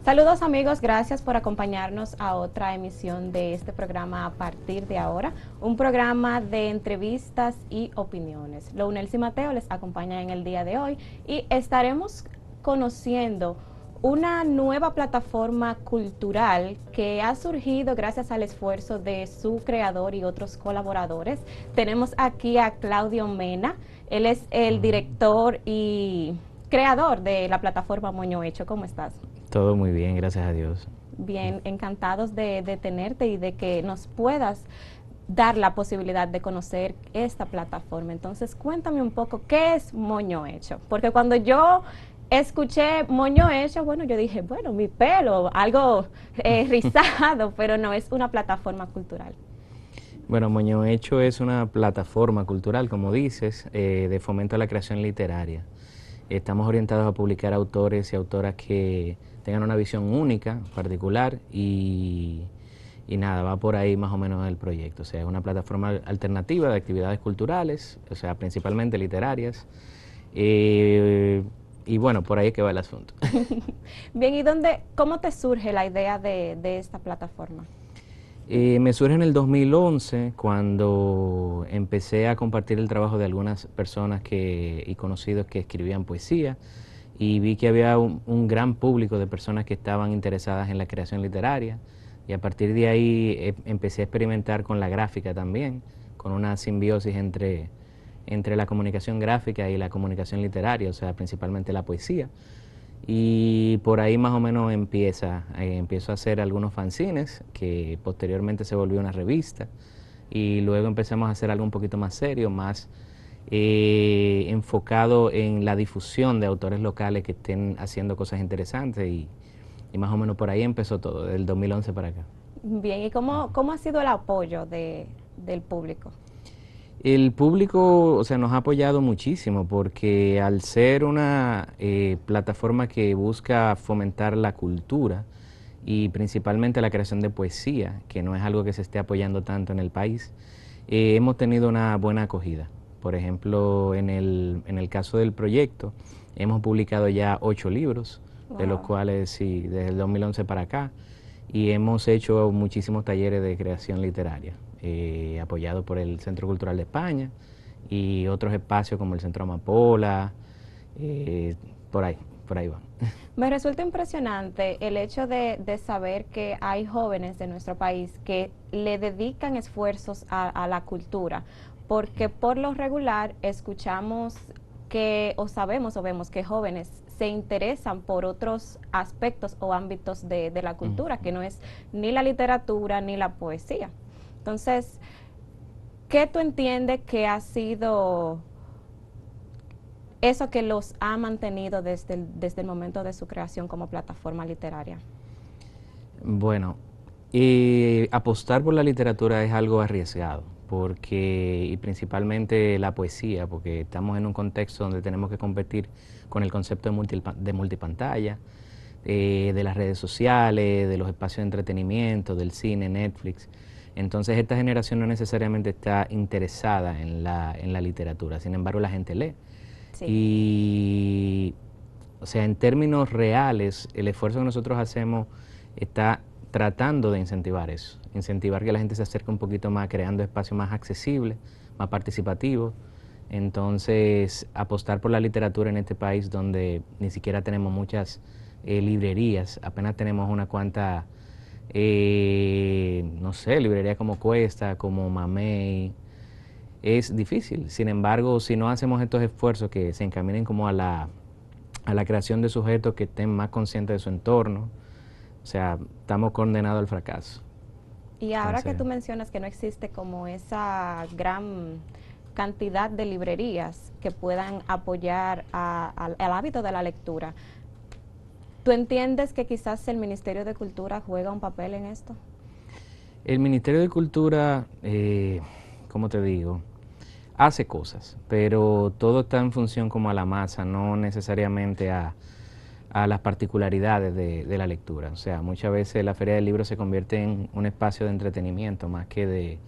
Saludos amigos, gracias por acompañarnos a otra emisión de este programa a partir de ahora, un programa de entrevistas y opiniones. Lounelsi Mateo les acompaña en el día de hoy y estaremos conociendo una nueva plataforma cultural que ha surgido gracias al esfuerzo de su creador y otros colaboradores. Tenemos aquí a Claudio Mena, él es el director y creador de la plataforma Moño Hecho. ¿Cómo estás? Todo muy bien, gracias a Dios. Bien, encantados de tenerte y de que nos puedas dar la posibilidad de conocer esta plataforma. Entonces, cuéntame un poco, ¿qué es Moño Hecho? Porque cuando yo escuché Moño Hecho, bueno, yo dije, bueno, mi pelo, algo rizado, pero no, es una plataforma cultural. Bueno, Moño Hecho es una plataforma cultural, como dices, de fomento a la creación literaria. Estamos orientados a publicar autores y autoras que tengan una visión única, particular, y nada, va por ahí más o menos el proyecto. O sea, es una plataforma alternativa de actividades culturales, o sea, principalmente literarias. Y bueno, por ahí es que va el asunto. Bien, ¿y cómo te surge la idea de esta plataforma? Me surge en el 2011 cuando empecé a compartir el trabajo de algunas personas y conocidos que escribían poesía y vi que había un gran público de personas que estaban interesadas en la creación literaria y a partir de ahí empecé a experimentar con la gráfica también, con una simbiosis entre la comunicación gráfica y la comunicación literaria, o sea, principalmente la poesía. Y por ahí más o menos empiezo a hacer algunos fanzines, que posteriormente se volvió una revista, y luego empezamos a hacer algo un poquito más serio, más enfocado en la difusión de autores locales que estén haciendo cosas interesantes, y más o menos por ahí empezó todo, del 2011 para acá. Bien, ¿y cómo ha sido el apoyo del público? El público, o sea, nos ha apoyado muchísimo porque al ser una plataforma que busca fomentar la cultura y principalmente la creación de poesía, que no es algo que se esté apoyando tanto en el país, hemos tenido una buena acogida. Por ejemplo, en el caso del proyecto, hemos publicado ya 8 libros, de los cuales sí, desde el 2011 para acá, y hemos hecho muchísimos talleres de creación literaria, apoyado por el Centro Cultural de España y otros espacios como el Centro Amapola, eh, por ahí van. Me resulta impresionante el hecho de saber que hay jóvenes de nuestro país que le dedican esfuerzos a la cultura, porque por lo regular escuchamos que, o sabemos o vemos que jóvenes se interesan por otros aspectos o ámbitos de la cultura, que no es ni la literatura ni la poesía. Entonces, ¿qué tú entiendes que ha sido eso que los ha mantenido desde el momento de su creación como plataforma literaria? Bueno, apostar por la literatura es algo arriesgado, y principalmente la poesía, porque estamos en un contexto donde tenemos que competir con el concepto de multipantalla, de las redes sociales, de los espacios de entretenimiento, del cine, Netflix. Entonces esta generación no necesariamente está interesada en la literatura, sin embargo la gente lee. Sí. Y, o sea, en términos reales, el esfuerzo que nosotros hacemos está tratando de incentivar eso, incentivar que la gente se acerque un poquito más, creando espacios más accesibles, más participativos. Entonces, apostar por la literatura en este país donde ni siquiera tenemos muchas librerías, apenas tenemos una cuanta, no sé, librerías como Cuesta, como Mamey, es difícil. Sin embargo, si no hacemos estos esfuerzos que se encaminen como a la creación de sujetos que estén más conscientes de su entorno, o sea, estamos condenados al fracaso. Y ahora que Entonces, tú mencionas que no existe como esa gran cantidad de librerías que puedan apoyar al hábito de la lectura, ¿tú entiendes que quizás el Ministerio de Cultura juega un papel en esto? el Ministerio de Cultura, ¿cómo te digo? Hace cosas, pero todo está en función como a la masa, no necesariamente a las particularidades de la lectura. O sea, muchas veces la Feria del Libro se convierte en un espacio de entretenimiento más que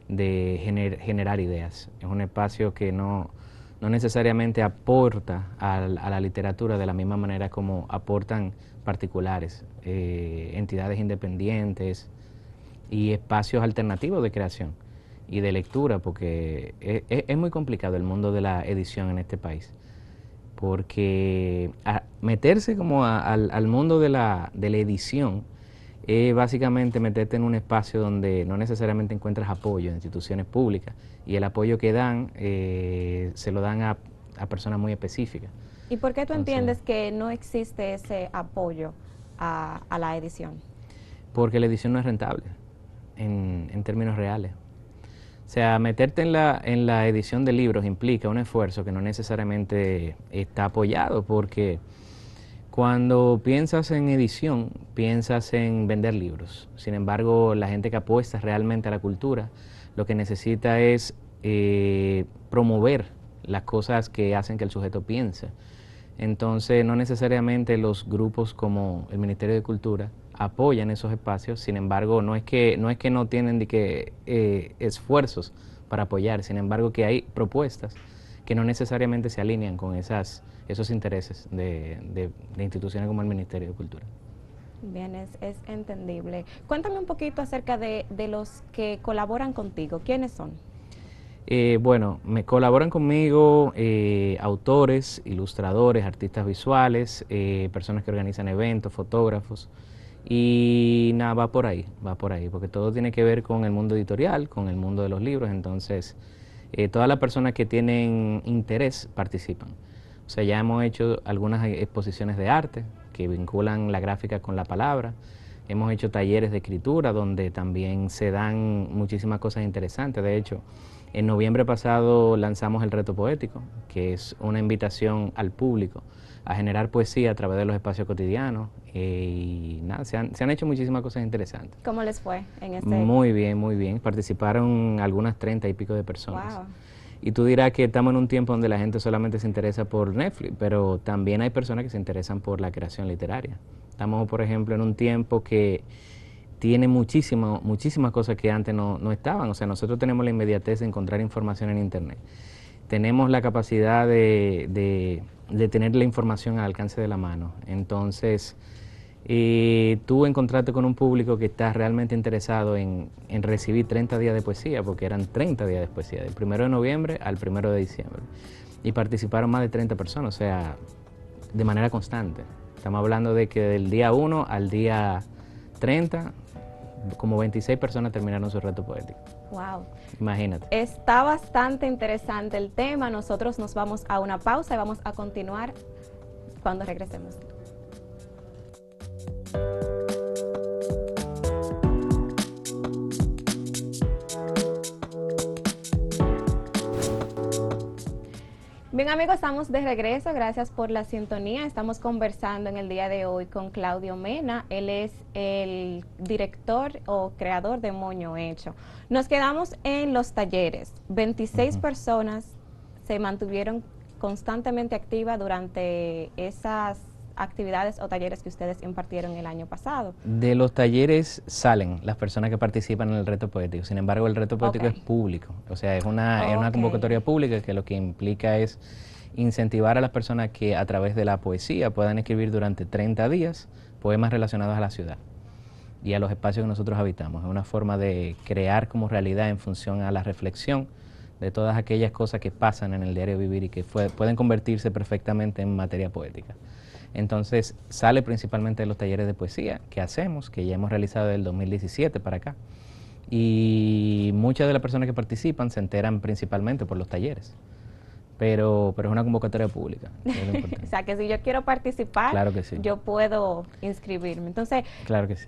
de generar ideas. Es un espacio que no no necesariamente aporta a la literatura de la misma manera como aportan particulares, entidades independientes y espacios alternativos de creación y de lectura, porque es muy complicado el mundo de la edición en este país, porque meterse como al mundo de la edición es básicamente meterte en un espacio donde no necesariamente encuentras apoyo de instituciones públicas, y el apoyo que dan se lo dan a personas muy específicas. ¿Y por qué tú Entonces, entiendes que no existe ese apoyo a la edición? Porque la edición no es rentable en términos reales. O sea, meterte en la edición de libros implica un esfuerzo que no necesariamente está apoyado, porque cuando piensas en edición, piensas en vender libros. Sin embargo, la gente que apuesta realmente a la cultura, lo que necesita es promover las cosas que hacen que el sujeto piense. Entonces, no necesariamente los grupos como el Ministerio de Cultura apoyan esos espacios. Sin embargo, no es que no tienen esfuerzos para apoyar. Sin embargo, que hay propuestas que no necesariamente se alinean con esos intereses de instituciones como el Ministerio de Cultura. Bien, es entendible. Cuéntame un poquito acerca de los que colaboran contigo. ¿Quiénes son? Bueno, me colaboran conmigo autores, ilustradores, artistas visuales, personas que organizan eventos, fotógrafos, y nada, va por ahí, porque todo tiene que ver con el mundo editorial, con el mundo de los libros. Entonces todas las personas que tienen interés participan. O sea, ya hemos hecho algunas exposiciones de arte que vinculan la gráfica con la palabra. Hemos hecho talleres de escritura donde también se dan muchísimas cosas interesantes. De hecho, en noviembre pasado lanzamos el Reto Poético, que es una invitación al público a generar poesía a través de los espacios cotidianos. Y nada, se han hecho muchísimas cosas interesantes. ¿Cómo les fue en este? Muy bien, muy bien. Participaron algunas 30 y pico de personas. Wow. Y tú dirás que estamos en un tiempo donde la gente solamente se interesa por Netflix, pero también hay personas que se interesan por la creación literaria. Estamos, por ejemplo, en un tiempo que tiene muchísimas cosas que antes no estaban. O sea, nosotros tenemos la inmediatez de encontrar información en Internet. Tenemos la capacidad de tener la información al alcance de la mano. Entonces, tú encontrarte con un público que está realmente interesado en recibir 30 días de poesía, porque eran 30 días de poesía, del 1 de noviembre al 1 de diciembre. Y participaron más de 30 personas, o sea, de manera constante. Estamos hablando de que del día 1 al día 30, como 26 personas terminaron su reto poético. Wow. Imagínate. Está bastante interesante el tema. Nosotros nos vamos a una pausa y vamos a continuar cuando regresemos. Bien, amigos, estamos de regreso. Gracias por la sintonía. Estamos conversando en el día de hoy con Claudio Mena. Él es el director o creador de Moño Hecho. Nos quedamos en los talleres. 26 personas se mantuvieron constantemente activas durante esas actividades o talleres que ustedes impartieron el año pasado. De los talleres salen las personas que participan en el reto poético. Sin embargo, el reto poético es público. O sea, es una convocatoria pública que lo que implica es incentivar a las personas que a través de la poesía puedan escribir durante 30 días poemas relacionados a la ciudad y a los espacios que nosotros habitamos. Es una forma de crear como realidad en función a la reflexión de todas aquellas cosas que pasan en el diario vivir y que pueden convertirse perfectamente en materia poética. Entonces sale principalmente de los talleres de poesía que hacemos, que ya hemos realizado desde el 2017 para acá. Y muchas de las personas que participan se enteran principalmente por los talleres. Pero es una convocatoria pública. Es lo importante. O sea, que si yo quiero participar, claro que sí, yo puedo inscribirme. Entonces, claro que sí.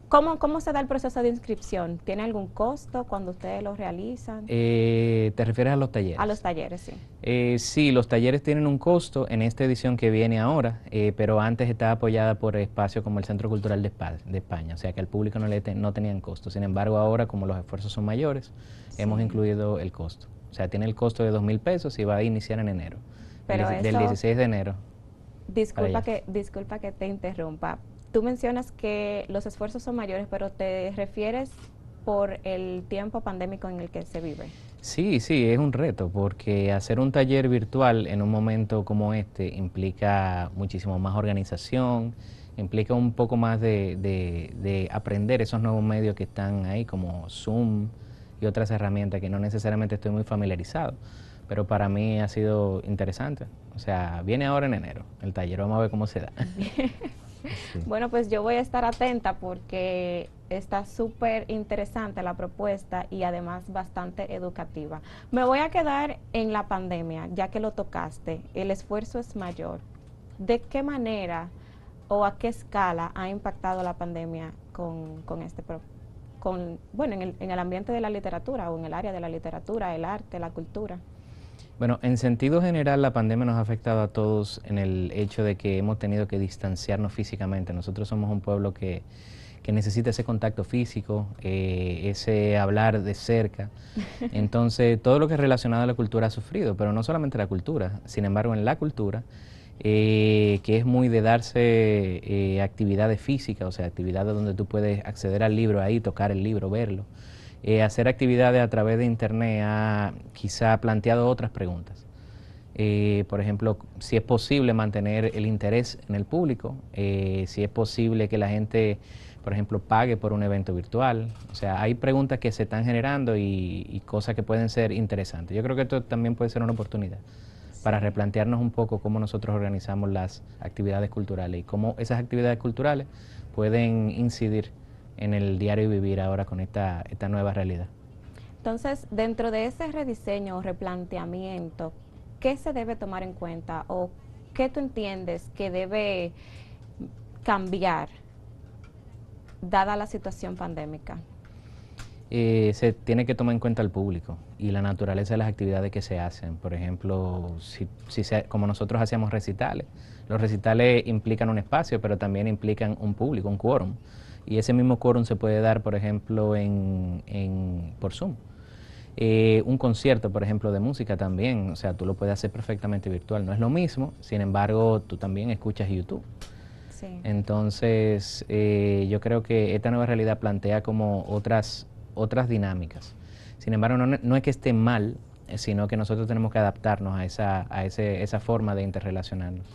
¿Cómo se da el proceso de inscripción? ¿Tiene algún costo cuando ustedes lo realizan? ¿Te refieres a los talleres? A los talleres, sí. Sí, los talleres tienen un costo en esta edición que viene ahora, pero antes estaba apoyada por espacios como el Centro Cultural de España, o sea que al público no tenían costo. Sin embargo, ahora como los esfuerzos son mayores, hemos incluido el costo. O sea, tiene el costo de 2.000 pesos y va a iniciar en enero, pero del 16 de enero. Disculpa que te interrumpa. Tú mencionas que los esfuerzos son mayores, pero te refieres por el tiempo pandémico en el que se vive. Sí, sí, es un reto porque hacer un taller virtual en un momento como este implica muchísimo más organización, implica un poco más de aprender esos nuevos medios que están ahí como Zoom y otras herramientas que no necesariamente estoy muy familiarizado, pero para mí ha sido interesante. O sea, viene ahora en enero el taller, vamos a ver cómo se da. Sí. Bueno, pues yo voy a estar atenta porque está súper interesante la propuesta y además bastante educativa. Me voy a quedar en la pandemia, ya que lo tocaste. El esfuerzo es mayor. ¿De qué manera o a qué escala ha impactado la pandemia con bueno, en el ambiente de la literatura o en el área de la literatura, el arte, la cultura? Bueno, en sentido general, la pandemia nos ha afectado a todos en el hecho de que hemos tenido que distanciarnos físicamente. Nosotros somos un pueblo que necesita ese contacto físico, ese hablar de cerca. Entonces, todo lo que es relacionado a la cultura ha sufrido, pero no solamente la cultura. Sin embargo, en la cultura, que es muy de darse actividades físicas, o sea, actividades donde tú puedes acceder al libro ahí, tocar el libro, verlo. Hacer actividades a través de Internet ha quizá planteado otras preguntas. Por ejemplo, si es posible mantener el interés en el público, si es posible que la gente, por ejemplo, pague por un evento virtual. O sea, hay preguntas que se están generando y cosas que pueden ser interesantes. Yo creo que esto también puede ser una oportunidad para Sí. replantearnos un poco cómo nosotros organizamos las actividades culturales y cómo esas actividades culturales pueden incidir en el diario vivir ahora con esta nueva realidad. Entonces, dentro de ese rediseño o replanteamiento, ¿qué se debe tomar en cuenta o qué tú entiendes que debe cambiar dada la situación pandémica? Se tiene que tomar en cuenta el público y la naturaleza de las actividades que se hacen. Por ejemplo, como nosotros hacíamos recitales, los recitales implican un espacio, pero también implican un público, un quórum. Y ese mismo quórum se puede dar, por ejemplo, por Zoom. Un concierto, por ejemplo, de música también, o sea, tú lo puedes hacer perfectamente virtual. No es lo mismo, sin embargo, tú también escuchas YouTube. Sí. Entonces, yo creo que esta nueva realidad plantea como otras dinámicas. Sin embargo, no es que esté mal, sino que nosotros tenemos que adaptarnos esa forma de interrelacionarnos.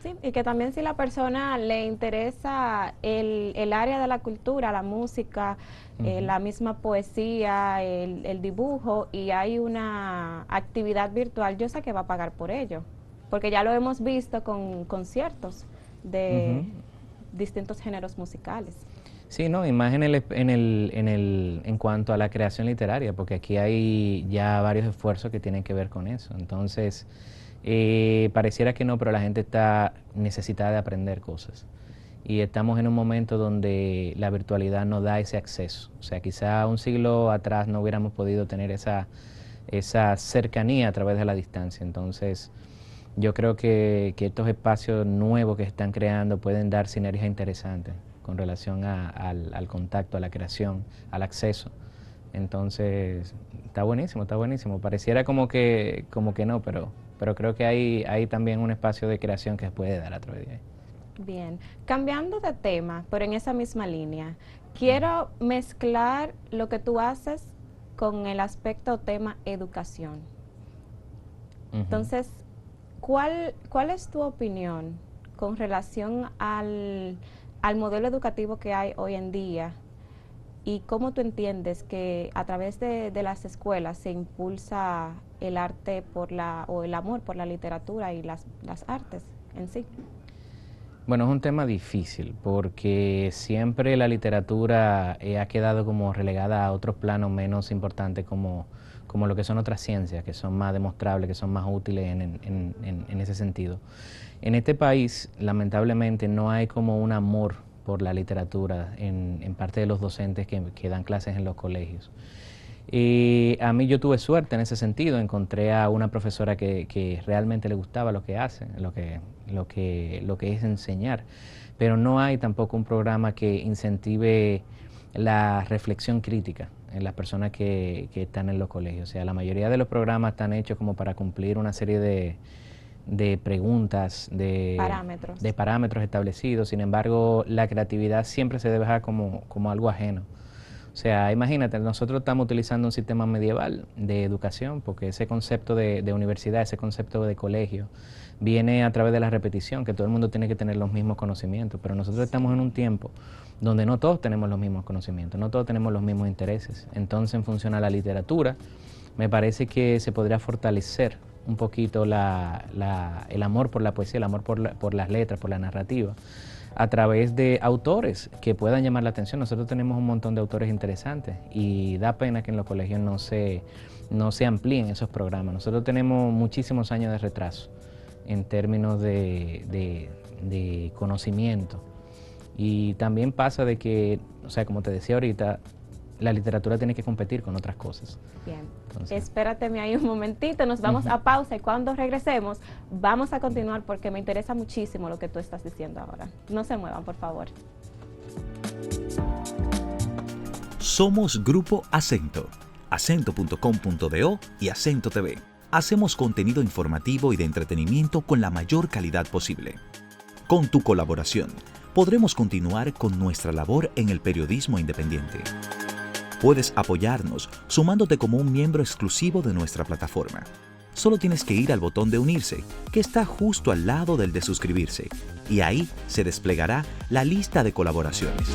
Sí, y que también si la persona le interesa el área de la cultura, la música, Ujú. la misma poesía, el dibujo, y hay una actividad virtual, yo sé que va a pagar por ello, porque ya lo hemos visto con conciertos de Ujú. distintos géneros musicales. Sí, no, y más en cuanto a la creación literaria, porque aquí hay ya varios esfuerzos que tienen que ver con eso. Entonces, pareciera que no, pero la gente está necesitada de aprender cosas. Y estamos en un momento donde la virtualidad no da ese acceso. O sea, quizá un siglo atrás no hubiéramos podido tener esa cercanía a través de la distancia. Entonces, yo creo que estos espacios nuevos que se están creando pueden dar sinergias interesantes con relación al contacto, a la creación, al acceso. Entonces, está buenísimo, está buenísimo. Pareciera como que no, pero creo que hay también un espacio de creación que se puede dar a través de ahí. Bien, cambiando de tema, pero en esa misma línea, quiero mezclar lo que tú haces con el aspecto o tema educación. Ujú. Entonces, ¿cuál es tu opinión con relación al modelo educativo que hay hoy en día y cómo tú entiendes que a través de las escuelas se impulsa el arte o el amor por la literatura y las artes en sí? Bueno, es un tema difícil porque siempre la literatura ha quedado como relegada a otros planos menos importantes como lo que son otras ciencias, que son más demostrables, que son más útiles en ese sentido. En este país, lamentablemente, no hay como un amor por la literatura en parte de los docentes que dan clases en los colegios. Y a mí yo tuve suerte en ese sentido, encontré a una profesora que realmente le gustaba lo que hace, lo que es enseñar, pero no hay tampoco un programa que incentive la reflexión crítica en las personas que están en los colegios. O sea, la mayoría de los programas están hechos como para cumplir una serie de preguntas, de Parámetros. parámetros establecidos. Sin embargo, la creatividad siempre se debe dejar como algo ajeno. O O sea, imagínate, nosotros estamos utilizando un sistema medieval de educación, porque ese concepto de universidad, ese concepto de colegio, viene a través de la repetición, que todo el mundo tiene que tener los mismos conocimientos, pero nosotros estamos en un tiempo donde no todos tenemos los mismos conocimientos, no todos tenemos los mismos intereses. Entonces, en función a la literatura, me parece que se podría fortalecer un poquito el amor por la poesía, el amor por las letras, por la narrativa, a través de autores que puedan llamar la atención. Nosotros tenemos un montón de autores interesantes y da pena que en los colegios no se amplíen esos programas. Nosotros tenemos muchísimos años de retraso en términos de conocimiento. Y también pasa de que, o sea, como te decía ahorita, la literatura tiene que competir con otras cosas. Bien, espérateme ahí un momentito, nos vamos a pausa y cuando regresemos vamos a continuar porque me interesa muchísimo lo que tú estás diciendo ahora. No se muevan, por favor. Somos Grupo Acento, acento.com.do y Acento TV. Hacemos contenido informativo y de entretenimiento con la mayor calidad posible. Con tu colaboración, podremos continuar con nuestra labor en el periodismo independiente. Puedes apoyarnos sumándote como un miembro exclusivo de nuestra plataforma. Solo tienes que ir al botón de unirse, que está justo al lado del de suscribirse, y ahí se desplegará la lista de colaboraciones.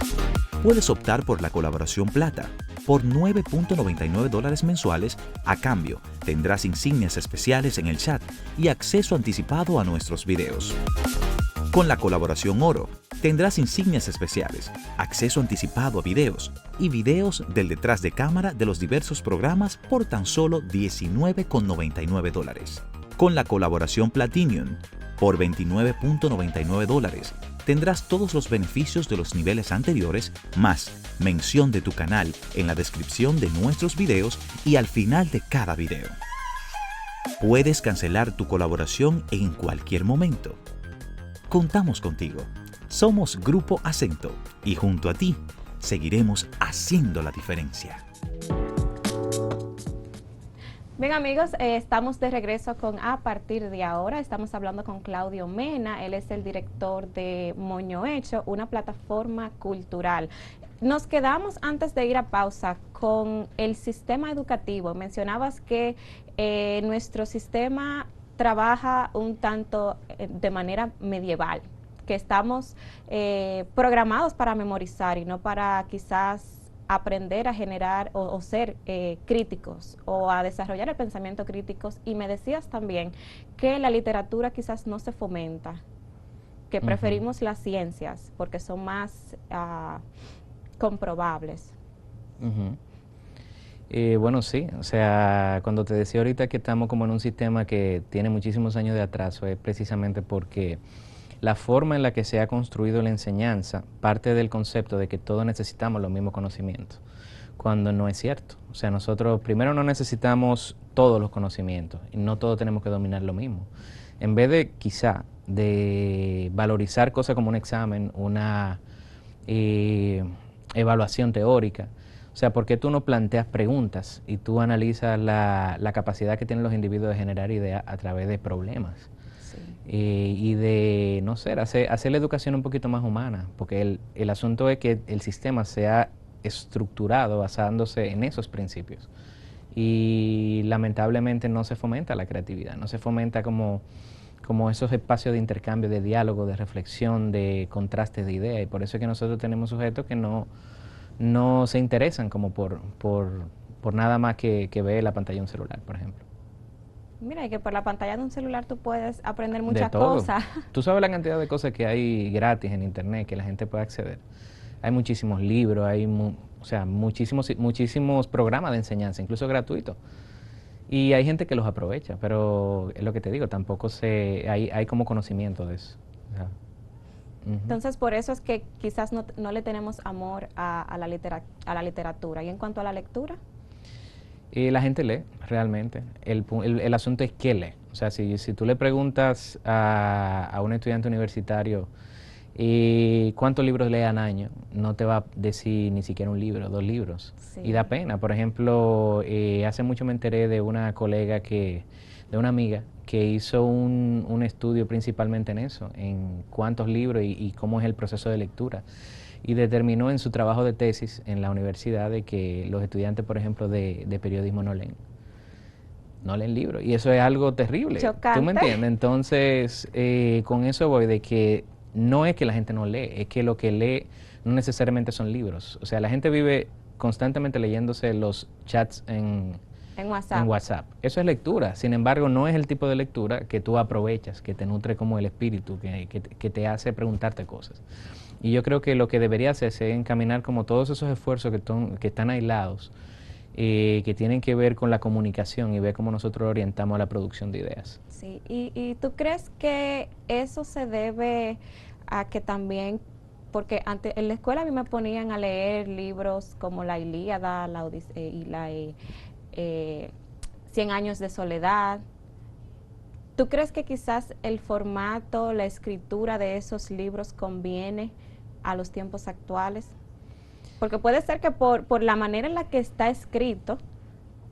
Puedes optar por la colaboración plata. Por $9.99 mensuales, a cambio, tendrás insignias especiales en el chat y acceso anticipado a nuestros videos. Con la colaboración oro, tendrás insignias especiales, acceso anticipado a videos y videos del detrás de cámara de los diversos programas por tan solo $19.99. Con la colaboración Platinum, por $29.99, tendrás todos los beneficios de los niveles anteriores, más mención de tu canal en la descripción de nuestros videos y al final de cada video. Puedes cancelar tu colaboración en cualquier momento. Contamos contigo. Somos Grupo Acento y junto a ti seguiremos haciendo la diferencia. Bien amigos, estamos de regreso con A Partir de Ahora. Estamos hablando con Claudio Mena, él es el director de Moño Hecho, una plataforma cultural. Nos quedamos antes de ir a pausa con el sistema educativo. Mencionabas que nuestro sistema trabaja un tanto de manera medieval, que estamos programados para memorizar y no para quizás aprender a generar o ser críticos o a desarrollar el pensamiento crítico. Y me decías también que la literatura quizás no se fomenta, que preferimos las ciencias porque son más comprobables. Bueno, sí, o sea, cuando te decía ahorita que estamos como en un sistema que tiene muchísimos años de atraso, es precisamente porque la forma en la que se ha construido la enseñanza parte del concepto de que todos necesitamos los mismos conocimientos, cuando no es cierto. O sea, nosotros primero no necesitamos todos los conocimientos y no todos tenemos que dominar lo mismo. En vez de quizá de valorizar cosas como un examen, una evaluación teórica, o sea, ¿por qué tú no planteas preguntas y tú analizas la capacidad que tienen los individuos de generar ideas a través de problemas? Y de, no sé, hacer la educación un poquito más humana, porque el asunto es que el sistema sea estructurado basándose en esos principios. Y lamentablemente no se fomenta la creatividad, no se fomenta como esos espacios de intercambio, de diálogo, de reflexión, de contrastes de ideas. Y por eso es que nosotros tenemos sujetos que no se interesan como por nada más que ver la pantalla de un celular, por ejemplo. Mira, y que por la pantalla de un celular tú puedes aprender muchas de todo. cosas. Tú sabes la cantidad de cosas que hay gratis en internet que la gente puede acceder. Hay muchísimos libros, hay muchísimos programas de enseñanza, incluso gratuitos. Y hay gente que los aprovecha, pero es lo que te digo, tampoco hay como conocimiento de eso. O sea, entonces, por eso es que quizás no le tenemos amor a la literatura. ¿Y en cuanto a la lectura? La gente lee, realmente. El asunto es qué lee. O sea, si tú le preguntas a un estudiante universitario cuántos libros lee al año, no te va a decir ni siquiera un libro, 2 libros. Sí. Y da pena. Por ejemplo, hace mucho me enteré de una colega de una amiga que hizo un estudio principalmente en eso, en cuántos libros y cómo es el proceso de lectura. Y determinó en su trabajo de tesis en la universidad de que los estudiantes, por ejemplo, de periodismo no leen libros. Y eso es algo terrible. Chocante. ¿Tú me entiendes? Entonces, con eso voy de que no es que la gente no lee, es que lo que lee no necesariamente son libros. O sea, la gente vive constantemente leyéndose los chats en WhatsApp. Eso es lectura. Sin embargo, no es el tipo de lectura que tú aprovechas, que te nutre como el espíritu, que te hace preguntarte cosas. Y yo creo que lo que debería hacerse es encaminar como todos esos esfuerzos que están aislados, que tienen que ver con la comunicación y ver cómo nosotros orientamos a la producción de ideas. Sí, y ¿tú crees que eso se debe a que también, porque antes en la escuela a mí me ponían a leer libros como la Ilíada, la Odisea y la 100 años de soledad? ¿Tú crees que quizás el formato, la escritura de esos libros conviene a los tiempos actuales? Porque puede ser que por la manera en la que está escrito,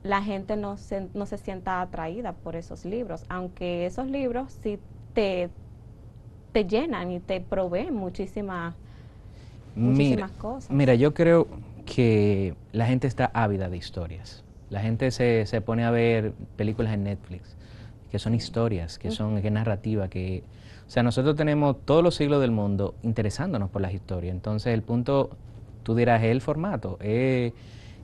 la gente no se sienta atraída por esos libros, aunque esos libros sí te llenan y te proveen muchísimas cosas. Mira, yo creo que la gente está ávida de historias. La gente se pone a ver películas en Netflix, que son historias, que es narrativa, o sea, nosotros tenemos todos los siglos del mundo interesándonos por las historias. Entonces, el punto, tú dirás, es el formato, que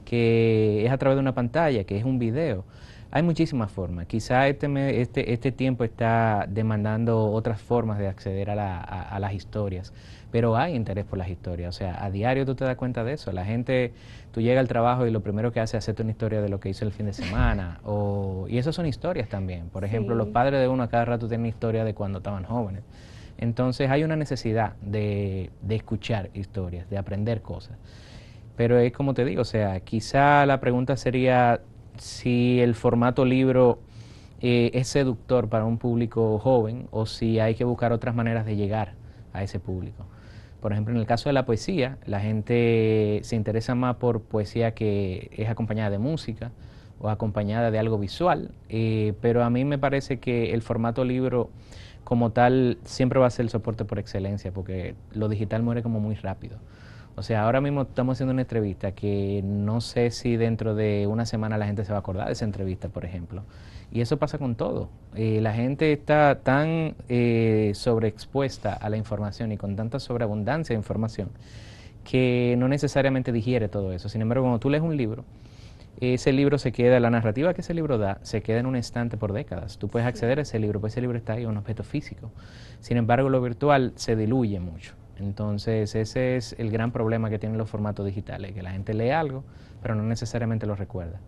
es a través de una pantalla, que es un video. Hay muchísimas formas. Quizá este tiempo está demandando otras formas de acceder a las historias, pero hay interés por las historias. O sea, a diario tú te das cuenta de eso. La gente, tú llegas al trabajo y lo primero que hace es hacerte una historia de lo que hizo el fin de semana. Y esas son historias también. Por ejemplo, los padres de uno a cada rato tienen historia de cuando estaban jóvenes. Entonces hay una necesidad de escuchar historias, de aprender cosas. Pero es como te digo, o sea, quizá la pregunta sería si el formato libro es seductor para un público joven o si hay que buscar otras maneras de llegar a ese público. Por ejemplo, en el caso de la poesía, la gente se interesa más por poesía que es acompañada de música o acompañada de algo visual, pero a mí me parece que el formato libro como tal siempre va a ser el soporte por excelencia, porque lo digital muere como muy rápido. O sea, ahora mismo estamos haciendo una entrevista que no sé si dentro de una semana la gente se va a acordar de esa entrevista, por ejemplo. Y eso pasa con todo. La gente está tan sobreexpuesta a la información y con tanta sobreabundancia de información que no necesariamente digiere todo eso. Sin embargo, cuando tú lees un libro, ese libro se queda, la narrativa que ese libro da, se queda en un estante por décadas. Tú puedes acceder a ese libro, pues ese libro está ahí, un objeto físico. Sin embargo, lo virtual se diluye mucho. Entonces, ese es el gran problema que tienen los formatos digitales, que la gente lee algo, pero no necesariamente lo recuerda.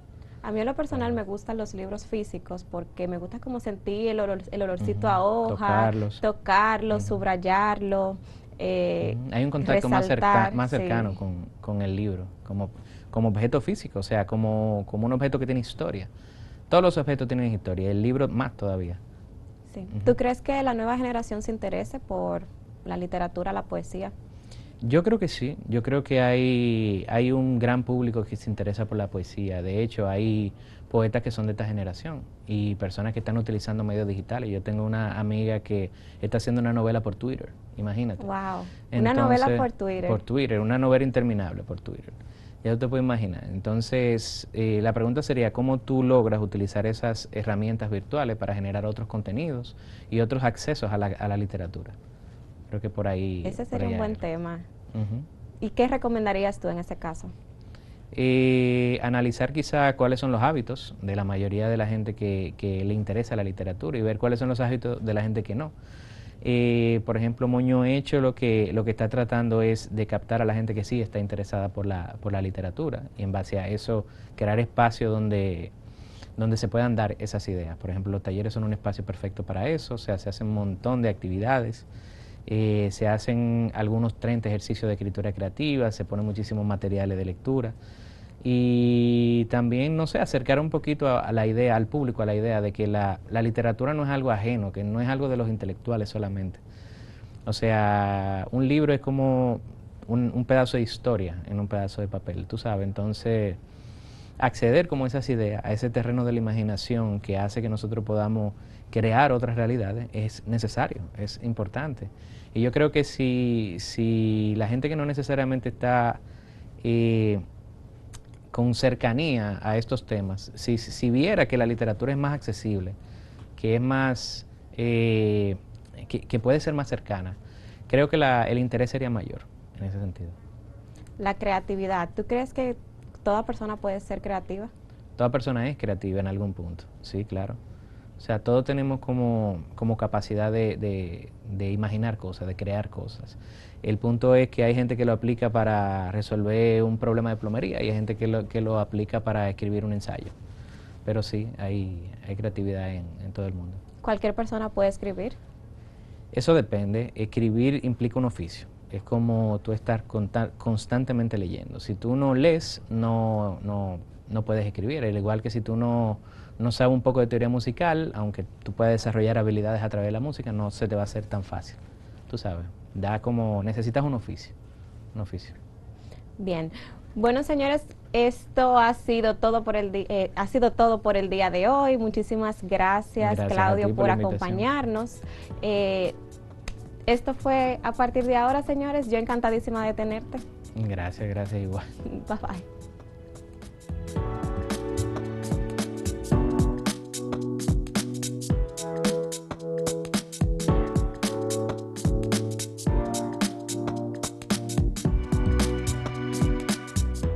A mí en lo personal me gustan los libros físicos porque me gusta como sentir el olorcito a hoja, tocarlos, subrayarlo. Hay un contacto más cercano con el libro, como objeto físico, o sea, como un objeto que tiene historia. Todos los objetos tienen historia, el libro más todavía. Sí. ¿Tú crees que la nueva generación se interese por la literatura, la poesía? Yo creo que sí, yo creo que hay un gran público que se interesa por la poesía. De hecho, hay poetas que son de esta generación y personas que están utilizando medios digitales. Yo tengo una amiga que está haciendo una novela por Twitter, imagínate. Wow, una novela por Twitter. Por Twitter, una novela interminable por Twitter. Ya te puedes imaginar. Entonces, la pregunta sería, ¿cómo tú logras utilizar esas herramientas virtuales para generar otros contenidos y otros accesos a la literatura? Creo que por ahí... Ese sería un buen tema. Uh-huh. ¿Y qué recomendarías tú en ese caso? Analizar quizá cuáles son los hábitos de la mayoría de la gente que le interesa la literatura y ver cuáles son los hábitos de la gente que no. Por ejemplo, Moño Hecho lo que está tratando es de captar a la gente que sí está interesada por la literatura y en base a eso crear espacios donde se puedan dar esas ideas. Por ejemplo, los talleres son un espacio perfecto para eso, o sea, se hacen un montón de actividades. Se hacen algunos 30 ejercicios de escritura creativa, se ponen muchísimos materiales de lectura y también, no sé, acercar un poquito a la idea, al público, a la idea de que la literatura no es algo ajeno, que no es algo de los intelectuales solamente. O sea, un libro es como un pedazo de historia en un pedazo de papel, tú sabes. Entonces, acceder como esas ideas a ese terreno de la imaginación que hace que nosotros podamos crear otras realidades es necesario, es importante. Y yo creo que si la gente que no necesariamente está con cercanía a estos temas, si viera que la literatura es más accesible, que es más, que puede ser más cercana, creo que el interés sería mayor en ese sentido. La creatividad, ¿tú crees que toda persona puede ser creativa? Toda persona es creativa en algún punto, sí, claro. O sea, todos tenemos como capacidad de imaginar cosas, de crear cosas. El punto es que hay gente que lo aplica para resolver un problema de plomería y hay gente que lo aplica para escribir un ensayo. Pero sí, hay creatividad en todo el mundo. ¿Cualquier persona puede escribir? Eso depende. Escribir implica un oficio. Es como tú estar constantemente leyendo. Si tú no lees, no puedes escribir. Al igual que si tú no sabes un poco de teoría musical, aunque tú puedas desarrollar habilidades a través de la música, no se te va a hacer tan fácil. Tú sabes, necesitas un oficio. Bien. Bueno, señores, esto ha sido todo por el día de hoy. Muchísimas gracias Claudio, por acompañarnos. Esto fue A Partir de Ahora, señores. Yo encantadísima de tenerte. Gracias igual. Bye bye.